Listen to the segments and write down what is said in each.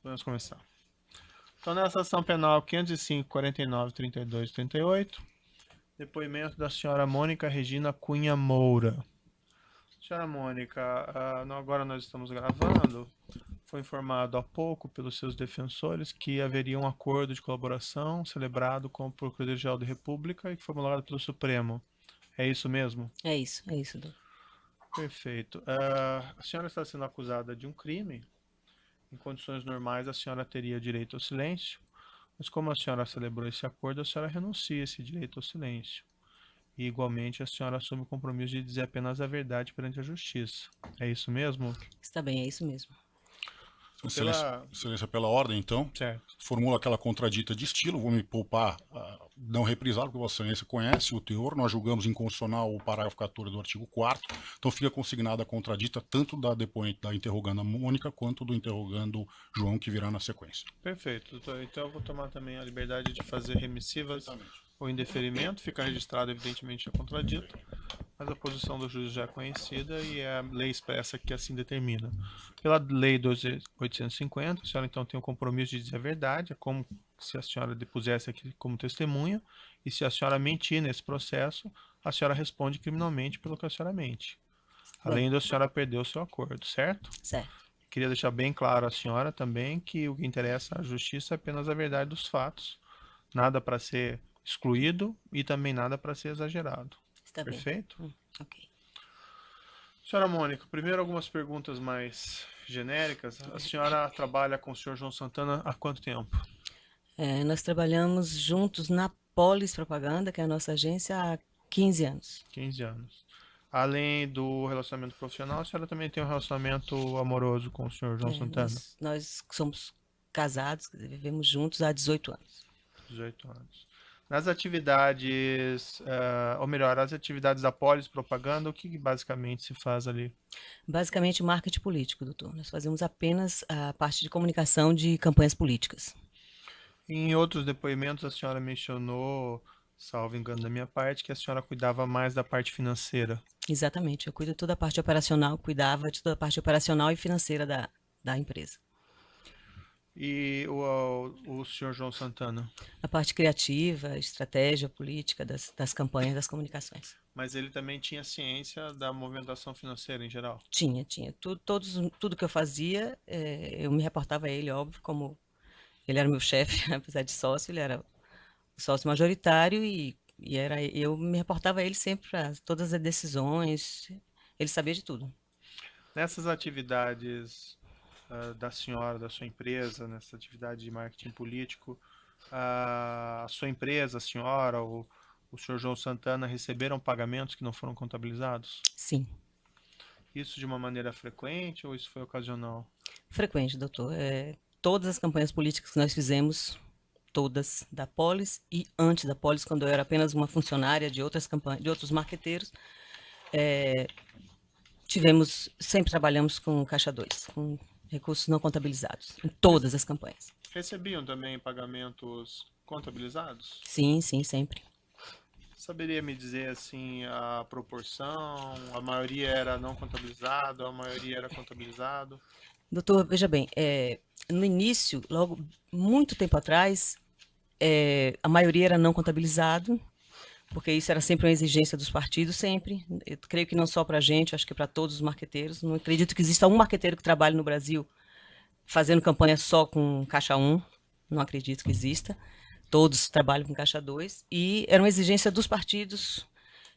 Vamos começar. Então, nessa ação penal 505, 49, 32 e 38, depoimento da senhora Mônica Regina Cunha Moura. Senhora Mônica, agora nós estamos gravando. Foi informado há pouco pelos seus defensores que haveria um acordo de colaboração celebrado com o Procurador-Geral da República e que foi homologado pelo Supremo. É isso mesmo? É isso, doutor. Perfeito. A senhora está sendo acusada de um crime. Em condições normais, a senhora teria direito ao silêncio, mas como a senhora celebrou esse acordo, a senhora renuncia esse direito ao silêncio. E, igualmente, a senhora assume o compromisso de dizer apenas a verdade perante a justiça. É isso mesmo? Está bem, é isso mesmo. Excelência, pela ordem, então, Certo. formula aquela contradita de estilo, vou me poupar, não reprisar, porque Vossa Excelência conhece o teor, nós julgamos inconstitucional o parágrafo 14 do artigo 4º, então fica consignada a contradita tanto da depoente, da interroganda Mônica, quanto do interrogando João, que virá na sequência. Perfeito, doutor. Então eu vou tomar também a liberdade de fazer remissivas ou indeferimento, fica registrado evidentemente a contradito, mas a posição do juiz já é conhecida e é a lei expressa que assim determina. Pela lei 12.850, a senhora então tem o compromisso de dizer a verdade, é como se a senhora depusesse aqui como testemunha, e se a senhora mentir nesse processo, a senhora responde criminalmente pelo que a senhora mente. Além da senhora perder o seu acordo, certo? Certo. Queria deixar bem claro à senhora também que o que interessa à justiça é apenas a verdade dos fatos. Nada para ser excluído e também nada para ser exagerado. Está Perfeito? bem. Ok. Senhora Mônica, primeiro algumas perguntas mais genéricas. A senhora trabalha com o senhor João Santana há quanto tempo? Nós trabalhamos juntos na Polis Propaganda, que é a nossa agência, há 15 anos. 15 anos. Além do relacionamento profissional, a senhora também tem um relacionamento amoroso com o senhor João Santana? Nós somos casados, vivemos juntos há 18 anos. 18 anos. Nas atividades, ou melhor, as atividades da Polis Propaganda, o que basicamente se faz ali? Basicamente, marketing político, doutor. Nós fazemos apenas a parte de comunicação de campanhas políticas. Em outros depoimentos, a senhora mencionou, salvo engano da minha parte, que a senhora cuidava mais da parte financeira. Exatamente. Eu cuido de toda a parte operacional, cuidava de toda a parte operacional e financeira da empresa. E o senhor João Santana? A parte criativa, estratégia política das campanhas, das comunicações. Mas ele também tinha ciência da movimentação financeira em geral? Tinha. Tudo que eu fazia, eu me reportava a ele, óbvio, como ele era meu chefe, apesar de sócio, ele era o sócio majoritário eu me reportava a ele sempre para todas as decisões, ele sabia de tudo. Nessas atividades da senhora, da sua empresa, nessa atividade de marketing político, a sua empresa, a senhora, o senhor João Santana receberam pagamentos que não foram contabilizados? Sim. Isso de uma maneira frequente ou isso foi ocasional? Frequente, doutor. Todas as campanhas políticas que nós fizemos, todas da Polis e antes da Polis, quando eu era apenas uma funcionária de outras campanhas, de outros marqueteiros, sempre trabalhamos com Caixa 2, com recursos não contabilizados, em todas as campanhas. Recebiam também pagamentos contabilizados? Sim, sempre. Saberia me dizer assim a proporção? A maioria era não contabilizado, a maioria era contabilizado? Doutor, veja bem, no início, logo muito tempo atrás, a maioria era não contabilizado, porque isso era sempre uma exigência dos partidos, sempre. Eu creio que não só para a gente, acho que para todos os marqueteiros. Não acredito que exista um marqueteiro que trabalhe no Brasil fazendo campanha só com Caixa 1, não acredito que exista. Todos trabalham com Caixa 2, e era uma exigência dos partidos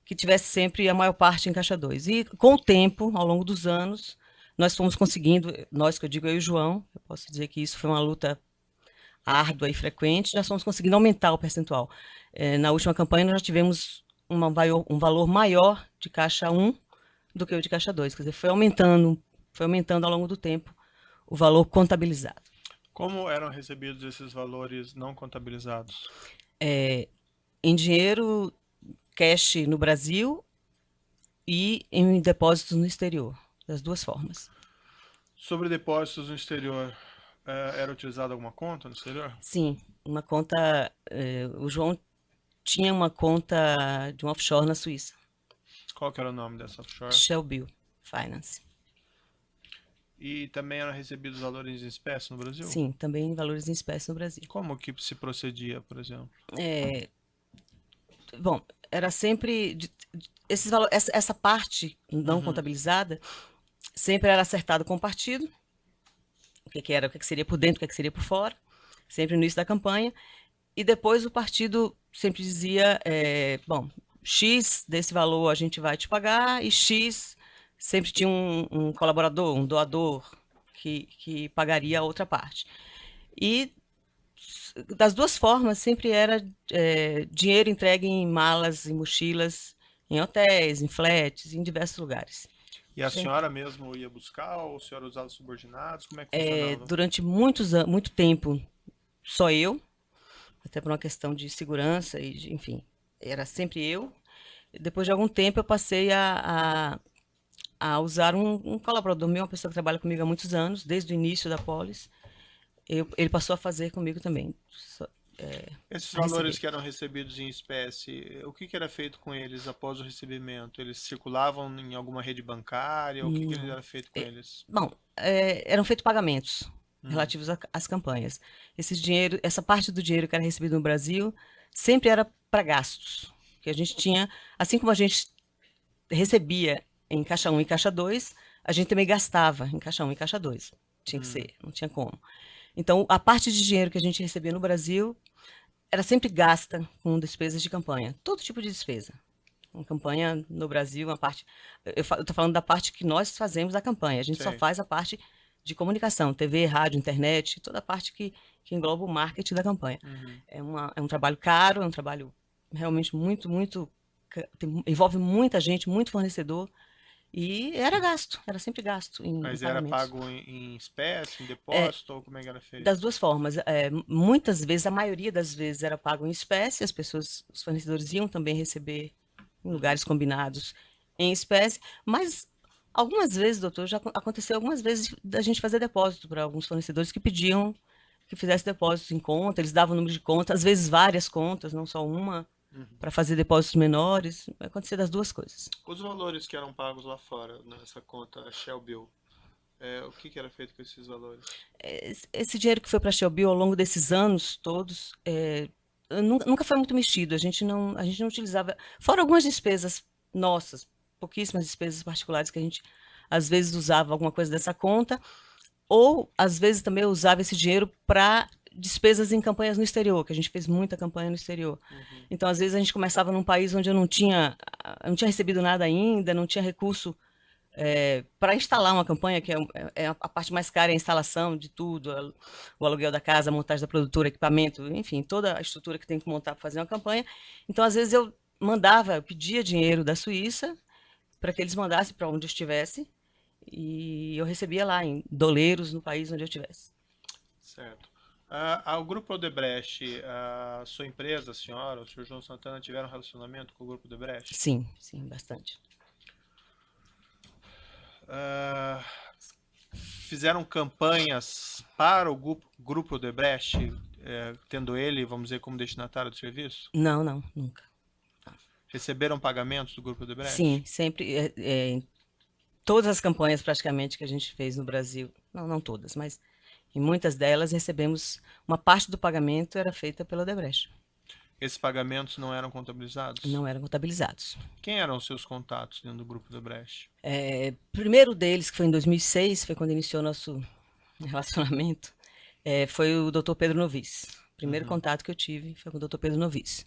que tivesse sempre a maior parte em Caixa 2. E com o tempo, ao longo dos anos, nós fomos conseguindo, nós que eu digo eu e o João, eu posso dizer que isso foi uma luta árdua e frequente, nós fomos conseguindo aumentar o percentual. Na última campanha, nós já tivemos um valor maior de Caixa 1 do que o de Caixa 2, quer dizer, foi aumentando ao longo do tempo o valor contabilizado. Como eram recebidos esses valores não contabilizados? Em dinheiro cash no Brasil e em depósitos no exterior, das duas formas. Sobre depósitos no exterior, era utilizada alguma conta no exterior? Sim, uma conta. O João tinha uma conta de um offshore na Suíça. Qual que era o nome dessa offshore? Shellbill Finance. E também eram recebidos valores em espécie no Brasil? Sim, também valores em espécie no Brasil. Como que se procedia, por exemplo? Bom, era sempre esses valores, essa parte não contabilizada sempre era acertado com o partido, o que era, o que seria por dentro, o que seria por fora, sempre no início da campanha, e depois o partido sempre dizia, bom, X desse valor a gente vai te pagar, e X sempre tinha um colaborador, um doador, que pagaria a outra parte. E das duas formas, sempre era dinheiro entregue em malas e mochilas, em hotéis, em flats, em diversos lugares. E a Sempre. senhora mesmo ia buscar, ou a senhora usava subordinados? Como é que funcionava? Durante muito tempo, só eu, até por uma questão de segurança e enfim, era sempre eu. Depois de algum tempo, eu passei a usar um colaborador meu, uma pessoa que trabalha comigo há muitos anos, desde o início da Polis. Ele passou a fazer comigo também. Esses valores que eram recebidos em espécie, o que era feito com eles após o recebimento? Eles circulavam em alguma rede bancária? O que era feito com eles? Bom, eram feitos pagamentos relativos às campanhas. Essa parte do dinheiro que era recebido no Brasil sempre era para gastos. Que a gente tinha, assim como a gente recebia em caixa 1 e caixa 2, a gente também gastava em caixa 1 e caixa 2. Tinha que ser, não tinha como. Então, a parte de dinheiro que a gente recebia no Brasil era sempre gasta com despesas de campanha. Todo tipo de despesa. Uma campanha no Brasil, uma parte... Eu estou falando da parte que nós fazemos da campanha. A gente só faz a parte de comunicação, TV, rádio, internet, toda a parte que engloba o marketing da campanha. É um trabalho caro, é um trabalho realmente muito envolve muita gente, muito fornecedor. E era sempre gasto em Mas pagamentos. era pago em espécie, em depósito, ou como é que era feito? Das duas formas. Muitas vezes, a maioria das vezes era pago em espécie, os fornecedores iam também receber em lugares combinados em espécie, mas algumas vezes, doutor, já aconteceu algumas vezes da gente fazer depósito para alguns fornecedores que pediam que fizesse depósito em conta, eles davam o número de conta, às vezes várias contas, não só uma, para fazer depósitos menores. Vai acontecer das duas coisas. Os valores que eram pagos lá fora, nessa conta, a Shell Bill, o que era feito com esses valores? Esse dinheiro que foi para a Shell Bill ao longo desses anos todos nunca foi muito mexido. A gente não utilizava, fora algumas despesas nossas, pouquíssimas despesas particulares que a gente às vezes usava alguma coisa dessa conta, ou às vezes também eu usava esse dinheiro para despesas em campanhas no exterior, que a gente fez muita campanha no exterior. Então, às vezes a gente começava num país onde eu não tinha recebido nada ainda, não tinha recurso para instalar uma campanha, que é a parte mais cara, é a instalação de tudo, o aluguel da casa, a montagem da produtora, equipamento, enfim, toda a estrutura que tem que montar para fazer uma campanha. Então, às vezes eu pedia dinheiro da Suíça para que eles mandassem para onde eu estivesse, e eu recebia lá em doleiros no país onde eu estivesse. Certo. O Grupo Odebrecht, a sua empresa, a senhora, o senhor João Santana, tiveram relacionamento com o Grupo Odebrecht? Sim, bastante. Fizeram campanhas para o Grupo Odebrecht, tendo ele, vamos dizer, como destinatário do serviço? Não, nunca. Receberam pagamentos do Grupo Odebrecht? Sim, sempre. Em todas as campanhas praticamente que a gente fez no Brasil, não todas, mas em muitas delas recebemos, uma parte do pagamento era feita pela Odebrecht. Esses pagamentos não eram contabilizados? Não eram contabilizados. Quem eram os seus contatos dentro do Grupo Odebrecht? Primeiro deles, que foi em 2006, foi quando iniciou nosso relacionamento, foi o Dr. Pedro Novis. O primeiro contato que eu tive foi com o Dr. Pedro Novis.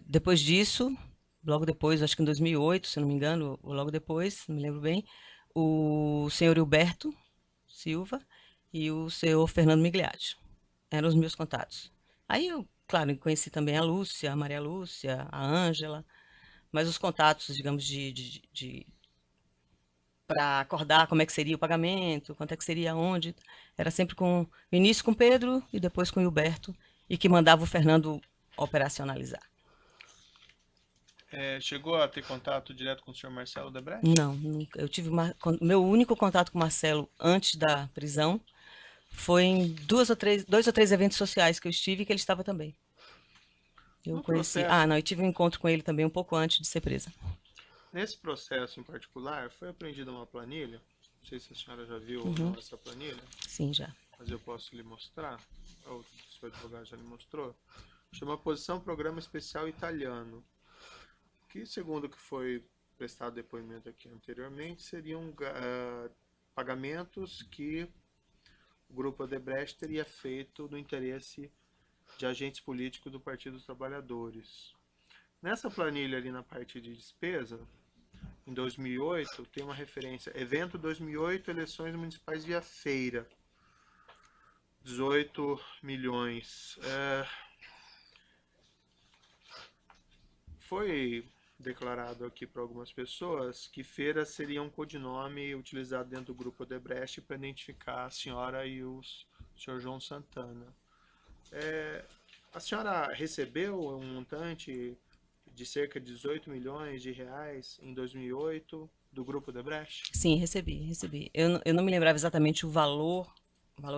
Depois disso, logo depois, acho que em 2008, se não me engano, ou logo depois, não me lembro bem, o senhor Hilberto Silva e o senhor Fernando Migliaccio. Eram os meus contatos. Aí eu, claro, conheci também a Lúcia, a Maria Lúcia, a Ângela, mas os contatos, digamos, para acordar como é que seria o pagamento, quanto é que seria onde, era sempre no início com o Pedro e depois com o Hilberto, e que mandava o Fernando operacionalizar. Chegou a ter contato direto com o senhor Marcelo Odebrecht? Não, nunca. Eu tive meu único contato com o Marcelo antes da prisão foi em dois ou três eventos sociais que eu estive e que ele estava também. Eu conheci. Eu tive um encontro com ele também um pouco antes de ser presa. Nesse processo em particular, foi apreendida uma planilha Não sei se a senhora já viu ou não essa planilha, Sim, já. mas eu posso lhe mostrar, ou se o advogado já lhe mostrou. Chama Posição Programa Especial Italiano, que, segundo o que foi prestado depoimento aqui anteriormente, seriam pagamentos que o Grupo Odebrecht teria feito no interesse de agentes políticos do Partido dos Trabalhadores. Nessa planilha ali na parte de despesa, em 2008, tem uma referência, evento 2008, eleições municipais via feira, 18 milhões. Foi declarado aqui para algumas pessoas que feira seria um codinome utilizado dentro do Grupo Odebrecht para identificar a senhora e o senhor João Santana. A senhora recebeu um montante de cerca de 18 milhões de reais em 2008 do Grupo Odebrecht? Sim, recebi. Eu não me lembrava exatamente o valor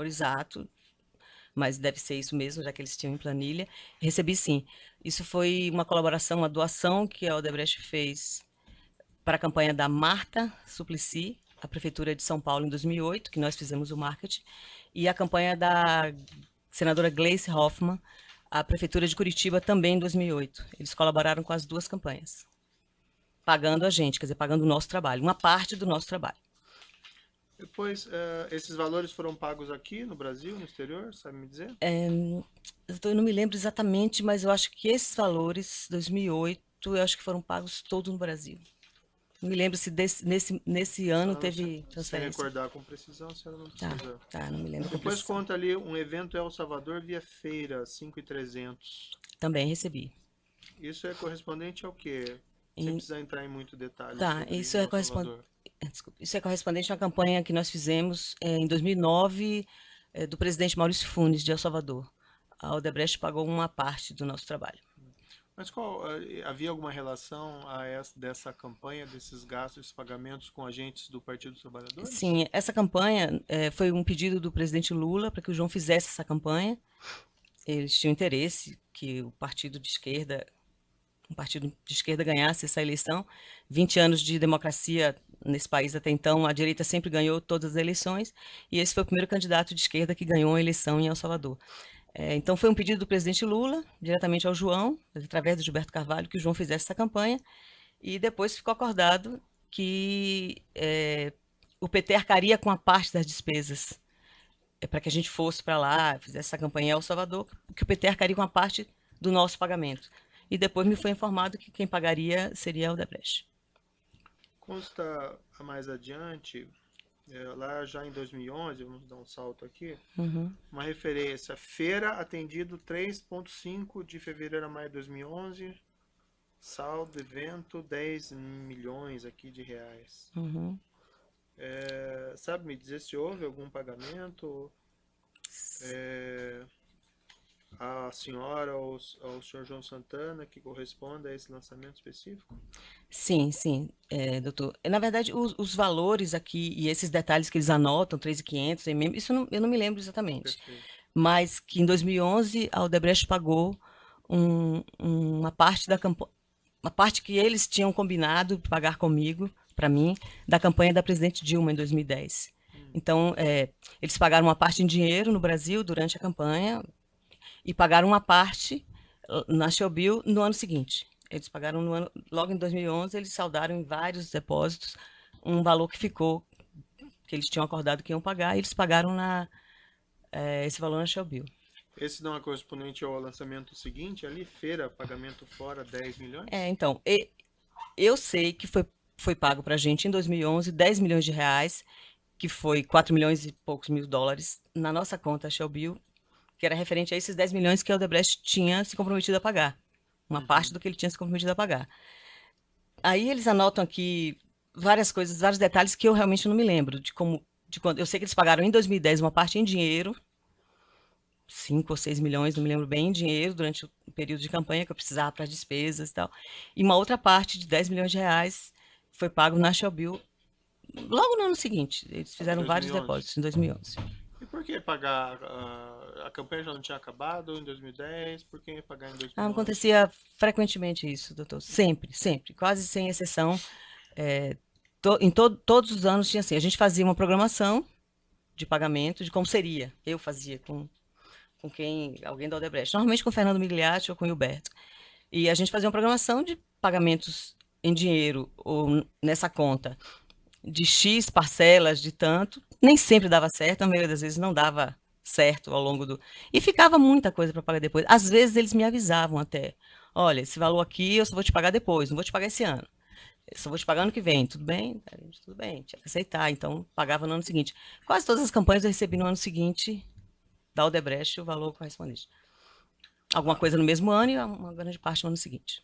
exato, mas deve ser isso mesmo, já que eles tinham em planilha. Recebi sim. Isso foi uma colaboração, uma doação que a Odebrecht fez para a campanha da Marta Suplicy, a Prefeitura de São Paulo, em 2008, que nós fizemos o marketing, e a campanha da senadora Gleice Hoffmann, a Prefeitura de Curitiba, também em 2008. Eles colaboraram com as duas campanhas, pagando a gente, quer dizer, pagando o nosso trabalho, uma parte do nosso trabalho. Depois, esses valores foram pagos aqui no Brasil, no exterior, sabe me dizer? Eu não me lembro exatamente, mas eu acho que esses valores, 2008, eu acho que foram pagos todos no Brasil. Não me lembro se nesse ano teve Se transferência. recordar com precisão, a senhora não precisa. Tá, não me lembro com Depois precisão. conta ali um evento El Salvador via feira, 5.300. Também recebi. Isso é correspondente ao quê? Sem precisar entrar em muito detalhe. Tá, sobre isso é El Salvador. Isso é correspondente a uma campanha que nós fizemos em 2009 do presidente Maurício Funes, de El Salvador. A Odebrecht pagou uma parte do nosso trabalho. Mas havia alguma relação dessa campanha, desses gastos, desses pagamentos com agentes do Partido dos Trabalhadores? Sim, essa campanha foi um pedido do presidente Lula para que o João fizesse essa campanha. Eles tinham interesse que o partido de esquerda, um partido de esquerda ganhasse essa eleição. 20 anos de democracia nesse país até então, a direita sempre ganhou todas as eleições, e esse foi o primeiro candidato de esquerda que ganhou a eleição em El Salvador. Então foi um pedido do presidente Lula, diretamente ao João, através do Gilberto Carvalho, que o João fizesse essa campanha, e depois ficou acordado que o PT arcaria com a parte das despesas, para que a gente fosse para lá, fizesse essa campanha em El Salvador, que o PT arcaria com a parte do nosso pagamento. E depois me foi informado que quem pagaria seria a Odebrecht. Consta mais adiante, lá já em 2011, vamos dar um salto aqui, uma referência, feira atendido 3,5 de fevereiro a maio de 2011, saldo, evento, 10 milhões aqui de reais. Sabe me dizer se houve algum pagamento à senhora ou ao senhor João Santana que corresponda a esse lançamento específico? Sim, doutor. Na verdade, os valores aqui e esses detalhes que eles anotam, 3.500, isso eu não me lembro exatamente. Perfeito. Mas que em 2011 a Odebrecht pagou uma parte da campanha, uma parte que eles tinham combinado de pagar comigo, para mim, da campanha da presidente Dilma em 2010. Então, eles pagaram uma parte em dinheiro no Brasil durante a campanha e pagaram uma parte na Shellbill no ano seguinte. Eles pagaram logo em 2011, eles saldaram em vários depósitos um valor que ficou, que eles tinham acordado que iam pagar, e eles pagaram esse valor na Shellbill. Esse não é correspondente ao lançamento seguinte, ali, feira, pagamento fora, 10 milhões? Então, eu sei que foi pago para a gente em 2011 10 milhões de reais, que foi 4 milhões e poucos mil dólares, na nossa conta Shellbill, que era referente a esses 10 milhões que a Odebrecht tinha se comprometido a pagar. Uma parte do que ele tinha se comprometido a pagar. Aí eles anotam aqui várias coisas, vários detalhes que eu realmente não me lembro. Eu sei que eles pagaram em 2010 uma parte em dinheiro, 5 ou 6 milhões, não me lembro bem, em dinheiro, durante o período de campanha que eu precisava para as despesas e tal. E uma outra parte de 10 milhões de reais foi pago na Shellbill logo no ano seguinte. Eles fizeram 2011. vários depósitos em 2011. E por que pagar? A campanha já não tinha acabado em 2010? Por que pagar em 2011? Acontecia frequentemente isso, doutor. Sempre, sempre. Quase sem exceção. todos os anos tinha assim, a gente fazia uma programação de pagamento, de como seria. Eu fazia com alguém da Odebrecht. Normalmente com o Fernando Migliatti ou com o Hilberto. E a gente fazia uma programação de pagamentos em dinheiro ou nessa conta de X parcelas de tanto. Nem sempre dava certo, a maioria das vezes não dava certo ao longo do... E ficava muita coisa para pagar depois. Às vezes eles me avisavam até. Olha, esse valor aqui eu só vou te pagar depois, não vou te pagar esse ano. Eu só vou te pagar ano que vem, tudo bem? Tudo bem, tinha que aceitar. Então, pagava no ano seguinte. Quase todas as campanhas eu recebi no ano seguinte da Odebrecht o valor correspondente. Alguma coisa no mesmo ano e uma grande parte no ano seguinte.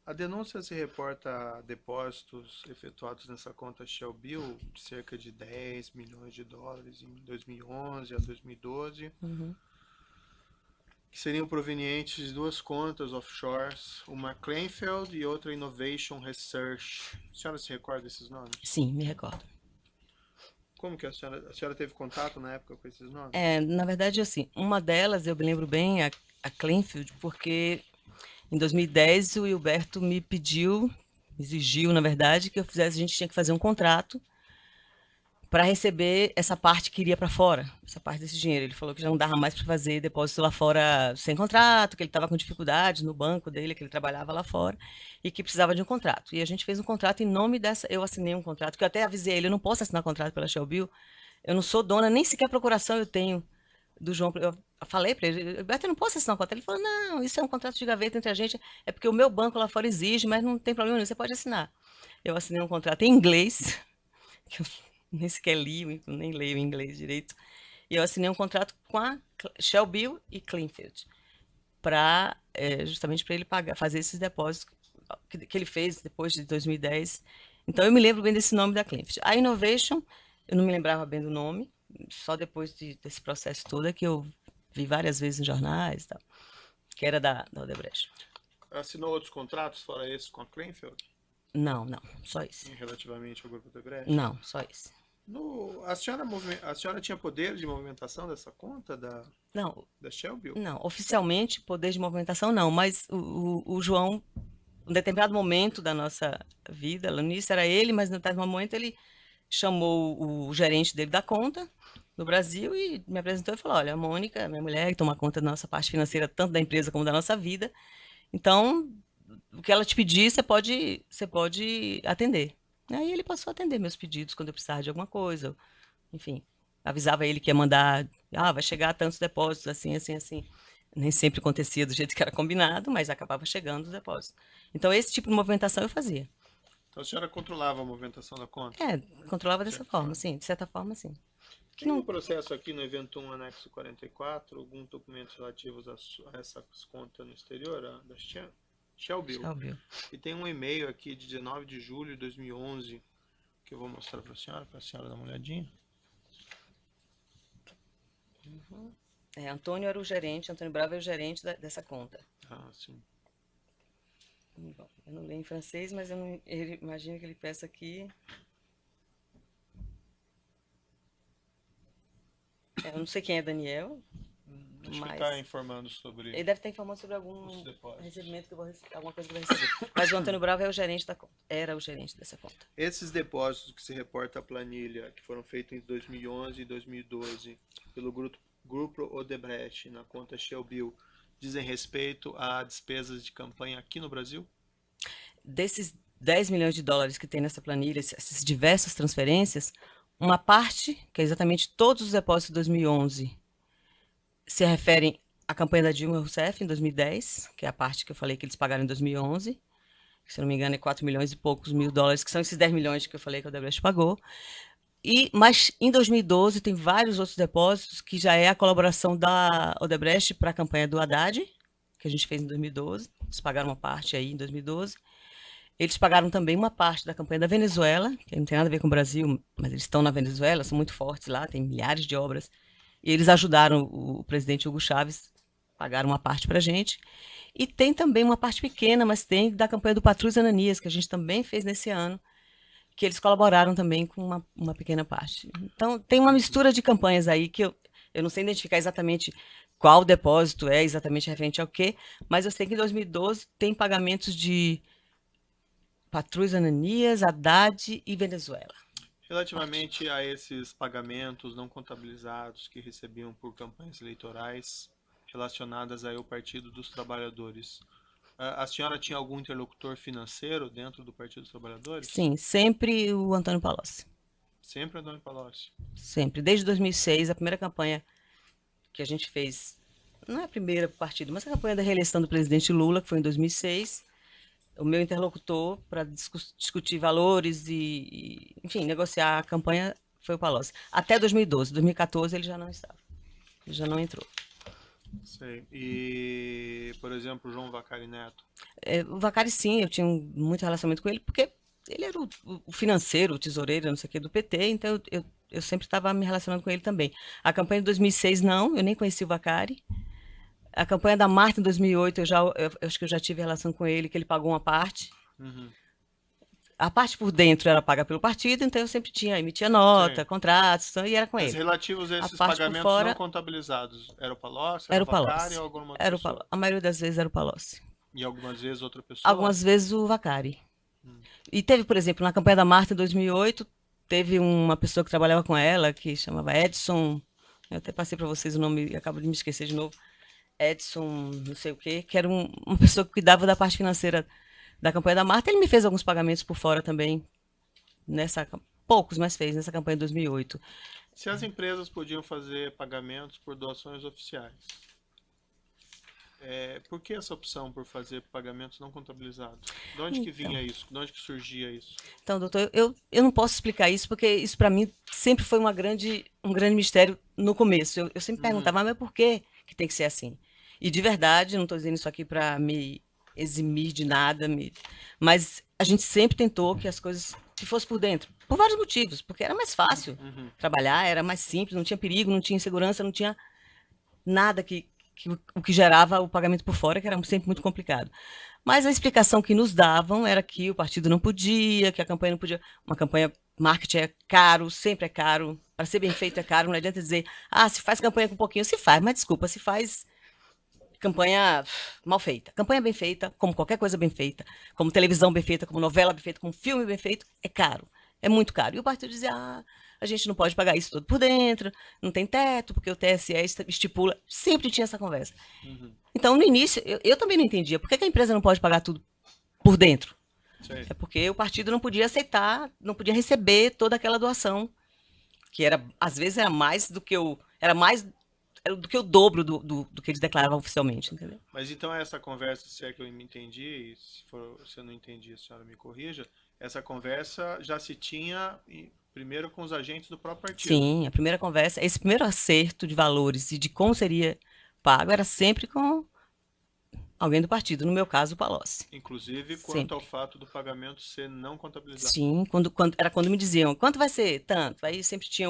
A denúncia se reporta a depósitos efetuados nessa conta Shell Bill de cerca de 10 milhões de dólares em 2011 a 2012, que seriam provenientes de duas contas offshores, uma Kleinfeld e outra Innovation Research. A senhora se recorda desses nomes? Sim, me recordo. Como que a senhora teve contato na época com esses nomes? Na verdade, assim, uma delas, eu me lembro bem, a Kleinfeld, porque em 2010 o Hilberto me exigiu, na verdade, que a gente tinha que fazer um contrato para receber essa parte que iria para fora, essa parte desse dinheiro. Ele falou que já não dava mais para fazer depósito lá fora sem contrato, que ele estava com dificuldade no banco dele, que ele trabalhava lá fora, e que precisava de um contrato. E a gente fez um contrato em nome dessa... Eu assinei um contrato, que eu até avisei ele, eu não posso assinar contrato pela Shell Bill, eu não sou dona, nem sequer procuração eu tenho do João. Eu falei para ele, Beto, eu não posso assinar um contrato. Ele falou, não, isso é um contrato de gaveta entre a gente, é porque o meu banco lá fora exige, mas não tem problema nenhum, você pode assinar. Eu assinei um contrato em inglês, que eu nem sequer li, nem leio inglês direito, e eu assinei um contrato com a Shell Bill e Kleinfeld, justamente para ele fazer esses depósitos que ele fez depois de 2010. Então eu me lembro bem desse nome da Kleinfeld. A Innovation, eu não me lembrava bem do nome, só depois desse processo todo é que eu vi várias vezes nos jornais e tal, que era da Odebrecht. Assinou outros contratos fora esse com a Kleinfeld? Não, só esse. Relativamente ao grupo Odebrecht? Não, só esse. A senhora tinha poder de movimentação dessa conta da Shell Bill? Não, oficialmente poder de movimentação não, mas o João, em determinado momento da nossa vida, no início era ele, mas em determinado momento ele chamou o gerente dele da conta no Brasil e me apresentou e falou, olha, a Mônica, minha mulher, que toma conta da nossa parte financeira, tanto da empresa como da nossa vida, então o que ela te pedir, você pode atender. Aí ele passou a atender meus pedidos quando eu precisava de alguma coisa, enfim, avisava ele que ia mandar, vai chegar tantos depósitos, assim, assim, assim. Nem sempre acontecia do jeito que era combinado, mas acabava chegando os depósitos. Então esse tipo de movimentação eu fazia. Então a senhora controlava a movimentação da conta? Controlava dessa forma, sim, de certa forma, sim. Tem um processo aqui no evento 1, anexo 44, alguns documentos relativos a essas contas no exterior, da Shell Bill. E tem um e-mail aqui de 19 de julho de 2011, que eu vou mostrar para a senhora dar uma olhadinha. Antônio era o gerente, Antônio Bravo é o gerente dessa conta. Sim. Bom, eu não leio em francês, mas eu imagino que ele peça aqui. Eu não sei quem é Daniel. Acho que ele está informando sobre... Ele deve estar informando sobre algum recebimento, alguma coisa que eu vou receber. Mas o Antônio Bravo é o gerente da conta. Era o gerente dessa conta. Esses depósitos que se reporta à planilha, que foram feitos em 2011 e 2012 pelo grupo Odebrecht na conta Shell Bill, dizem respeito a despesas de campanha aqui no Brasil? Desses 10 milhões de dólares que tem nessa planilha, essas diversas transferências, uma parte, que é exatamente todos os depósitos de 2011, se referem à campanha da Dilma Rousseff em 2010, que é a parte que eu falei que eles pagaram em 2011, que, se não me engano é 4 milhões e poucos mil dólares, que são esses 10 milhões que eu falei que a Odebrecht pagou. Mas em 2012 tem vários outros depósitos que já é a colaboração da Odebrecht para a campanha do Haddad, que a gente fez em 2012. Eles pagaram uma parte aí em 2012. Eles pagaram também uma parte da campanha da Venezuela, que não tem nada a ver com o Brasil, mas eles estão na Venezuela, são muito fortes lá, tem milhares de obras. E eles ajudaram o presidente Hugo Chávez, pagaram uma parte para a gente. E tem também uma parte pequena, mas tem da campanha do Patrus Ananias, que a gente também fez nesse ano, que eles colaboraram também com uma pequena parte. Então, tem uma mistura de campanhas aí que eu não sei identificar exatamente qual depósito é exatamente referente ao quê, mas eu sei que em 2012 tem pagamentos Patrus Ananias, Haddad e Venezuela. Relativamente a esses pagamentos não contabilizados que recebiam por campanhas eleitorais relacionadas aí ao Partido dos Trabalhadores, a senhora tinha algum interlocutor financeiro dentro do Partido dos Trabalhadores? Sim, sempre o Antônio Palocci. Sempre Antônio Palocci. Sempre. Desde 2006, a primeira campanha que a gente fez, não é a primeira partido, mas a campanha da reeleição do presidente Lula, que foi em 2006, o meu interlocutor para discutir valores enfim, negociar a campanha foi o Palocci. Até 2012. 2014 ele já não estava. Ele já não entrou. Sei. E, por exemplo, João Vacari Neto? O Vacari, sim, eu tinha muito relacionamento com ele, porque ele era o financeiro, o tesoureiro, não sei o que, do PT, então eu sempre estava me relacionando com ele também. A campanha de 2006, não, eu nem conheci o Vacari. A campanha da Marta, em 2008, eu acho que eu já tive relação com ele, que ele pagou uma parte. Uhum. A parte por dentro era paga pelo partido, então eu sempre emitia nota, Sim. contratos, e era com Mas ele. relativos a esses parte por pagamentos fora- não contabilizados, era o Palocci, Era era o o Vacari Palocci. ou alguma outra Era o pessoa? Palocci. A maioria das vezes era o Palocci. E algumas vezes outra pessoa? Algumas vezes o Vacari. E teve, por exemplo, na campanha da Marta em 2008, teve uma pessoa que trabalhava com ela, que chamava Edson, eu até passei para vocês o nome e acabo de me esquecer de novo, Edson não sei o quê, que era uma pessoa que cuidava da parte financeira da campanha da Marta. Ele me fez alguns pagamentos por fora também, poucos, mas fez nessa campanha de 2008. Se as empresas podiam fazer pagamentos por doações oficiais, por que essa opção por fazer pagamentos não contabilizados? De onde que vinha isso? De onde que surgia isso? Então, doutor, eu não posso explicar isso, porque isso para mim sempre foi um grande mistério no começo. Eu sempre perguntava, mas por que tem que ser assim? E de verdade, não estou dizendo isso aqui para me eximir de nada, mas a gente sempre tentou que as coisas que fossem por dentro, por vários motivos, porque era mais fácil trabalhar, era mais simples, não tinha perigo, não tinha insegurança, não tinha nada o que gerava o pagamento por fora, que era sempre muito complicado. Mas a explicação que nos davam era que o partido não podia, que a campanha não podia. Uma campanha, marketing é caro, sempre é caro. Para ser bem feito é caro, não adianta dizer, se faz campanha com um pouquinho. Se faz, mas desculpa, se faz campanha mal feita. Campanha bem feita, como qualquer coisa bem feita, como televisão bem feita, como novela bem feita, como filme bem feito, é caro. É muito caro. E o partido dizia, a gente não pode pagar isso tudo por dentro, não tem teto, porque o TSE estipula. Sempre tinha essa conversa. Então, no início, eu também não entendia. Por que a empresa não pode pagar tudo por dentro? Sim. É porque o partido não podia aceitar, não podia receber toda aquela doação, que às vezes era mais do que o dobro do que eles declaravam oficialmente, entendeu? Mas então essa conversa, se é que eu me entendi, e se eu não entendi, a senhora me corrija, essa conversa já se tinha primeiro com os agentes do próprio partido. Sim, a primeira conversa, esse primeiro acerto de valores e de como seria pago era sempre com alguém do partido, no meu caso, o Palocci. Inclusive quanto Sempre. ao fato do pagamento ser não contabilizado. Sim, quando me diziam, quanto vai ser? Tanto. Aí sempre tinha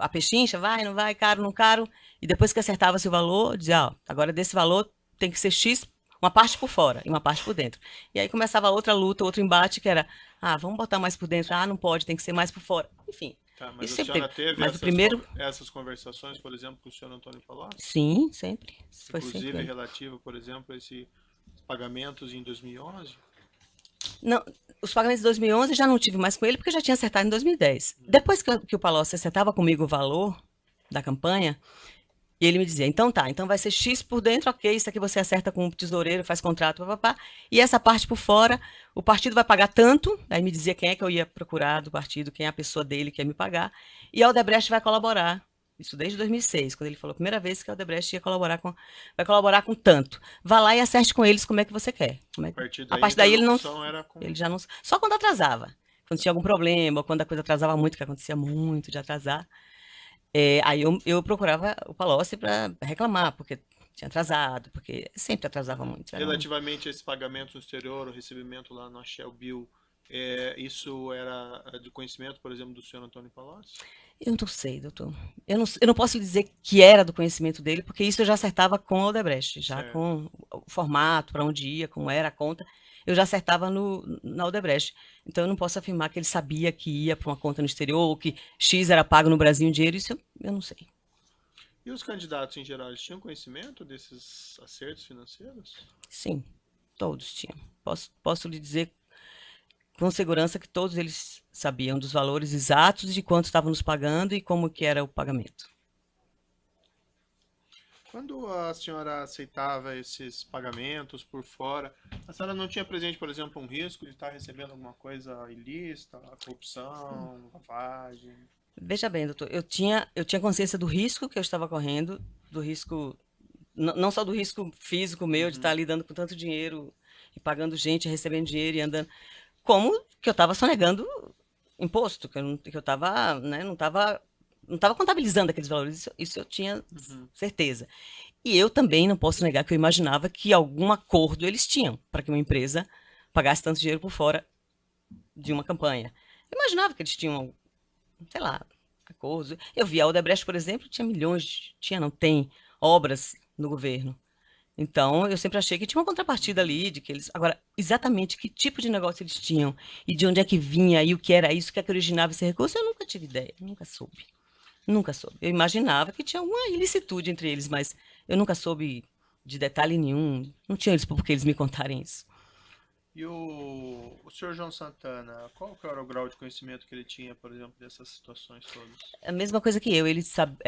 a pechincha, vai, não vai, caro, não caro. E depois que acertava-se o valor, dizia, agora desse valor tem que ser X, uma parte por fora e uma parte por dentro. E aí começava outra luta, outro embate, que era, vamos botar mais por dentro, não pode, tem que ser mais por fora. Enfim. Tá, mas isso a senhora teve essas conversações, por exemplo, com o senhor Antônio Palocci? Sim, sempre. Foi Inclusive sempre. relativo, por exemplo, a esses pagamentos em 2011? Não, os pagamentos de 2011 já não tive mais com ele, porque eu já tinha acertado em 2010. Depois que o Palocci acertava comigo o valor da campanha, e ele me dizia, então vai ser X por dentro, ok, isso aqui você acerta com o tesoureiro, faz contrato, papapá, e essa parte por fora, o partido vai pagar tanto, aí me dizia quem é que eu ia procurar do partido, quem é a pessoa dele que ia me pagar, e a Odebrecht vai colaborar. Isso desde 2006, quando ele falou a primeira vez que a Odebrecht vai colaborar com tanto. Vá lá e acerte com eles como é que você quer. A partir daí ele já não... Só quando atrasava. Quando tinha algum problema, ou quando a coisa atrasava muito, que acontecia muito de atrasar. Aí eu procurava o Palocci para reclamar, porque tinha atrasado, porque sempre atrasava muito. Relativamente a esse pagamento no exterior, o recebimento lá no Shell Bill, isso era de conhecimento, por exemplo, do senhor Antônio Palocci? Eu não sei, doutor. Eu não posso lhe dizer que era do conhecimento dele, porque isso eu já acertava com a Odebrecht, já com o formato, para onde ia, como era a conta, eu já acertava na Odebrecht. Então eu não posso afirmar que ele sabia que ia para uma conta no exterior, ou que X era pago no Brasil em dinheiro, isso eu não sei. E os candidatos em geral, eles tinham conhecimento desses acertos financeiros? Sim, todos tinham. Posso lhe dizer com segurança que todos eles sabiam dos valores exatos de quanto estavam nos pagando e como que era o pagamento. Quando a senhora aceitava esses pagamentos por fora, a senhora não tinha presente, por exemplo, um risco de estar recebendo alguma coisa ilícita, corrupção, lavagem? Veja bem, doutor, eu tinha consciência do risco que eu estava correndo, do risco, não só do risco físico meu, de estar lidando com tanto dinheiro e pagando gente, recebendo dinheiro e andando, como que eu estava sonegando imposto, que eu estava, né, não estava contabilizando aqueles valores, isso eu tinha certeza. E eu também não posso negar que eu imaginava que algum acordo eles tinham para que uma empresa pagasse tanto dinheiro por fora de uma campanha. Eu imaginava que eles tinham, sei lá, acordos. Eu vi a Odebrecht, por exemplo, tinha milhões, não tem obras no governo. Então, eu sempre achei que tinha uma contrapartida ali, de que eles... Agora, exatamente que tipo de negócio eles tinham e de onde é que vinha e o que era isso, o que é que originava esse recurso, eu nunca tive ideia, nunca soube. Nunca soube. Eu imaginava que tinha alguma ilicitude entre eles, mas eu nunca soube de detalhe nenhum. Não tinha eles porque eles me contarem isso. E o senhor João Santana, qual que era o grau de conhecimento que ele tinha, por exemplo, dessas situações todas? A mesma coisa que eu. Ele sabe,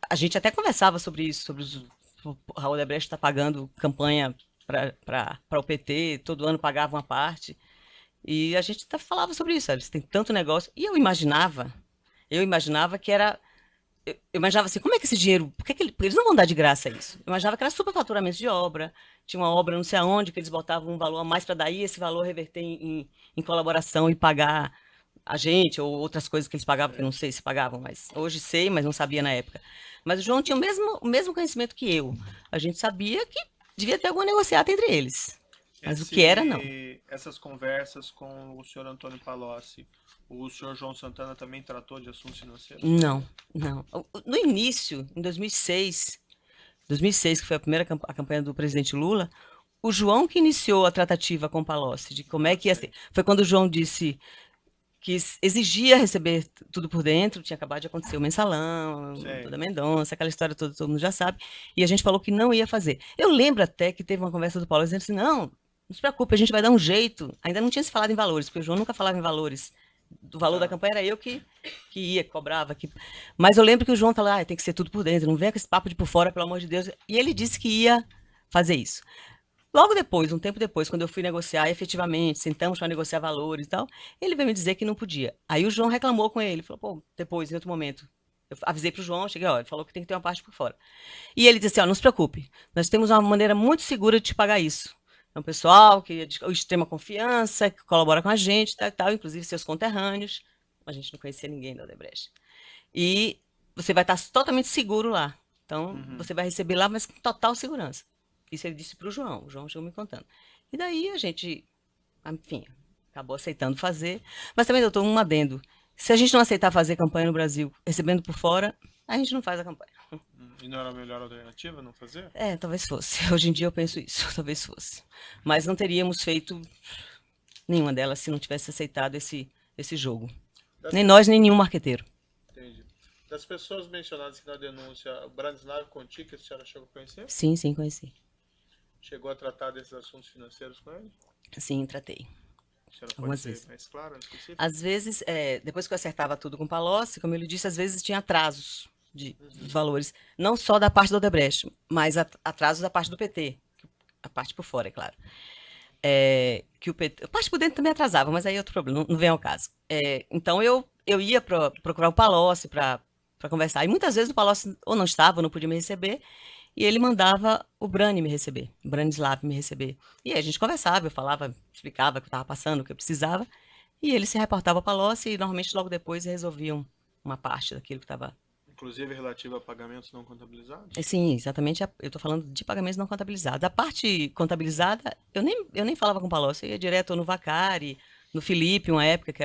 a gente até conversava sobre isso, sobre o Raul Odebrecht está pagando campanha para o PT, todo ano pagava uma parte. E a gente até falava sobre isso, sabe? Tem tanto negócio. E eu imaginava que era... Eu imaginava assim, como é que esse dinheiro... Porque eles não vão dar de graça isso. Eu imaginava que era superfaturamento de obra, tinha uma obra não sei aonde, que eles botavam um valor a mais para daí esse valor reverter em colaboração e pagar a gente, ou outras coisas que eles pagavam, que eu não sei se pagavam, mas hoje sei, mas não sabia na época. Mas o João tinha o mesmo conhecimento que eu. A gente sabia que devia ter alguma negociata entre eles. Mas o que era, não. Essas conversas com o senhor Antônio Palocci, o senhor João Santana também tratou de assuntos financeiros? Não, não. No início, em 2006, que foi a campanha do presidente Lula, o João que iniciou a tratativa com o Palocci, de como é que ia ser. Foi quando o João disse que exigia receber tudo por dentro, tinha acabado de acontecer o mensalão, toda a Mendonça, aquela história toda, todo mundo já sabe, e a gente falou que não ia fazer. Eu lembro até que teve uma conversa do Paulo dizendo assim, não se preocupe, a gente vai dar um jeito. Ainda não tinha se falado em valores, porque o João nunca falava em valores. Do valor da campanha era eu que ia, cobrava. Mas eu lembro que o João falou, tem que ser tudo por dentro, não venha com esse papo de por fora, pelo amor de Deus. E ele disse que ia fazer isso. Logo depois, um tempo depois, quando eu fui negociar efetivamente, sentamos para negociar valores e tal, ele veio me dizer que não podia. Aí o João reclamou com ele, falou, depois, em outro momento, eu avisei para o João, cheguei, ele falou que tem que ter uma parte por fora. E ele disse assim, não se preocupe, nós temos uma maneira muito segura de te pagar isso. É um pessoal que é de extrema confiança, que colabora com a gente, tal, inclusive seus conterrâneos. A gente não conhecia ninguém da Odebrecht. E você vai estar totalmente seguro lá. Então, você vai receber lá, mas com total segurança. Isso ele disse para o João chegou me contando. E daí a gente, enfim, acabou aceitando fazer. Mas também, doutor, um adendo. Se a gente não aceitar fazer campanha no Brasil, recebendo por fora, a gente não faz a campanha. E não era a melhor alternativa não fazer? Talvez fosse. Hoje em dia eu penso isso, talvez fosse. Mas não teríamos feito nenhuma delas se não tivesse aceitado esse jogo. Nem nós, nem nenhum marqueteiro. Entendi. Das pessoas mencionadas aqui na denúncia, o Branislav Conti, a senhora chegou a conhecer? Sim, conheci. Chegou a tratar desses assuntos financeiros com ele? Sim, tratei. A senhora pode ser mais clara, específico? Às vezes, depois que eu acertava tudo com o Palocci, como ele disse, às vezes tinha atrasos de valores, não só da parte do Odebrecht, mas atrasos da parte do PT, a parte por fora, é claro. Que o PT, a parte por dentro também atrasava, mas aí é outro problema, não vem ao caso. Então eu ia procurar o Palocci para conversar, e muitas vezes o Palocci ou não estava, ou não podia me receber, e ele mandava o Branislav me receber. E aí a gente conversava, eu falava, explicava o que eu estava passando, o que eu precisava, e ele se reportava ao Palocci e normalmente logo depois resolviam uma parte daquilo que estava... Inclusive relativa a pagamentos não contabilizados? Sim, exatamente. Eu estou falando de pagamentos não contabilizados. A parte contabilizada, eu nem falava com o Palocci, eu ia direto no Vacari, no Felipe, uma época que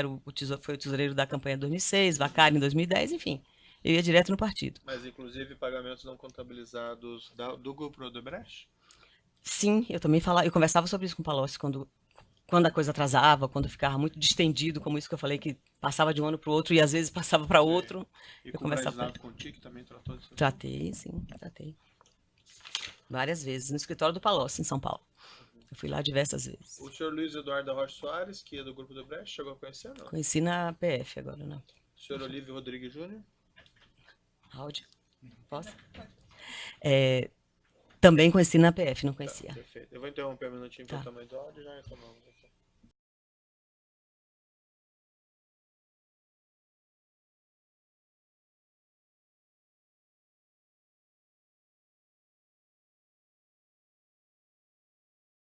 foi o tesoureiro da campanha de 2006, Vacari em 2010, enfim. Eu ia direto no partido. Mas inclusive pagamentos não contabilizados do grupo Odebrecht? Sim, eu também eu conversava sobre isso com o Palocci quando a coisa atrasava, quando ficava muito distendido, como isso que eu falei, que passava de um ano para o outro e às vezes passava para outro. E com o Branislav Conti, que também tratou disso? Tratei, sim, tratei. Várias vezes, no escritório do Palocci, em São Paulo. Eu fui lá diversas vezes. O senhor Luiz Eduardo da Rocha Soares, que é do Grupo do Brecht, chegou a conhecer, não? Conheci na PF agora, né? O senhor Olívio Rodrigues Júnior? Áudio. Posso? Também conheci na PF, não conhecia. Perfeito. Eu vou interromper um minutinho para Tá. o tamanho do áudio e já retomamos.